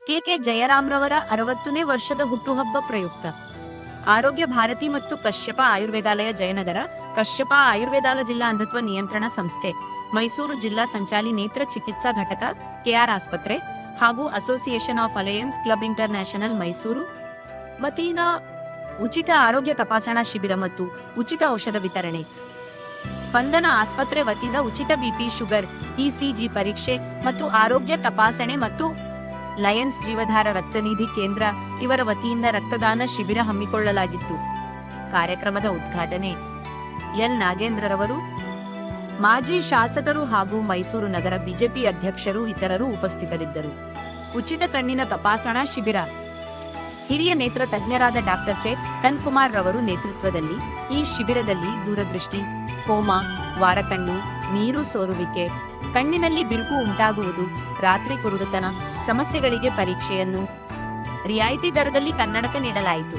K ಜಯರಾಮ್ರವರ 60ನೇ ವರ್ಷದ ಹುಟ್ಟುಹಬ್ಬ ಪ್ರಯುಕ್ತ ಆರೋಗ್ಯ ಭಾರತಿ ಮತ್ತು ಕಶ್ಯಪ ಆಯುರ್ವೇದಾಲಯ ಜಯನಗರ, ಕಶ್ಯಪ ಆಯುರ್ವೇದಾಲ ಜಿಲ್ಲಾ ಅಂಧತ್ವ ನಿಯಂತ್ರಣ ಸಂಸ್ಥೆ, ಮೈಸೂರು ಜಿಲ್ಲಾ ಸಂಚಾಲಿ ನೇತ್ರ ಚಿಕಿತ್ಸಾ ಘಟಕ, ಕೆಆರ್ ಆಸ್ಪತ್ರೆ ಹಾಗೂ association of alliance club international Mysuru ವತಿಯಿಂದ ಉಚಿತ ಆರೋಗ್ಯ ತಪಾಸಣಾ ಶಿಬಿರ ಮತ್ತು ಉಚಿತ ಔಷಧ ವಿತರಣೆ. ಸ್ಪಂದನ ಆಸ್ಪತ್ರೆ ವತಿಯಿಂದ ಉಚಿತ ಬಿಪಿ, ಶುಗರ್, ಇಸಿಜಿ ಪರೀಕ್ಷೆ ಮತ್ತು ಆರೋಗ್ಯ ತಪಾಸಣೆ ಮತ್ತು ಲಯನ್ಸ್ ಜೀವಧಾರ ರಕ್ತನಿಧಿ ಕೇಂದ್ರ ಇವರ ವತಿಯಿಂದ ರಕ್ತದಾನ ಶಿಬಿರ ಹಮ್ಮಿಕೊಳ್ಳಲಾಗಿತ್ತು. ಕಾರ್ಯಕ್ರಮದ ಉದ್ಘಾಟನೆ ಎಲ್ ನಾಗೇಂದ್ರರವರು, ಮಾಜಿ ಶಾಸಕರು ಹಾಗೂ ಮೈಸೂರು ನಗರ ಬಿಜೆಪಿ ಅಧ್ಯಕ್ಷರು ಇತರರು ಉಪಸ್ಥಿತರಿದ್ದರು. ಉಚಿತ ಕಣ್ಣಿನ ತಪಾಸಣಾ ಶಿಬಿರ ಹಿರಿಯ ನೇತ್ರ ತಜ್ಞರಾದ ಡಾಕ್ಟರ್ ಚೇತನ್ ಕುಮಾರ್ ರವರು ನೇತೃತ್ವದಲ್ಲಿ ಈ ಶಿಬಿರದಲ್ಲಿ ದೂರದೃಷ್ಟಿ, ಕೋಮಾ, ವಾರಕಣ್ಣು, ನೀರು ಸೋರುವಿಕೆ, ಕಣ್ಣಿನಲ್ಲಿ ಬಿರುಕು ಉಂಟಾಗುವುದು, ರಾತ್ರಿ ಕುರುಡುತನ ಸಮಸ್ಯೆಗಳಿಗೆ ಪರೀಕ್ಷೆಯನ್ನು ರಿಯಾಯಿತಿ ದರದಲ್ಲಿ ಕನ್ನಡಕ ನೀಡಲಾಯಿತು.